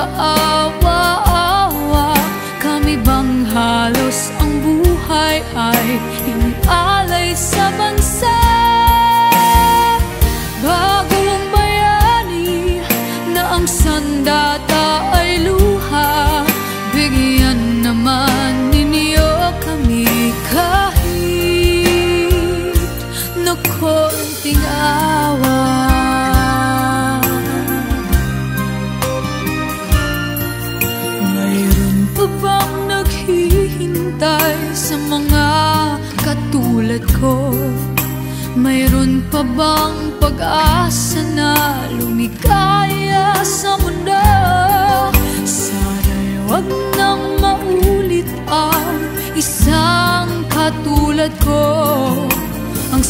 kaawa-awa. Kami bang halos ang buhay ay inialay sa bansa? Bagong bayani na ang sandata ay luha, bigyan naman ninyo kami kahit na konting awa. Mayroon pa bang naghihintay sa mga katulad ko? Mayroon pa bang pag-asa na lumikaya sa mundo? Sana'y wag nang maulit ang isang katulad ko. Ang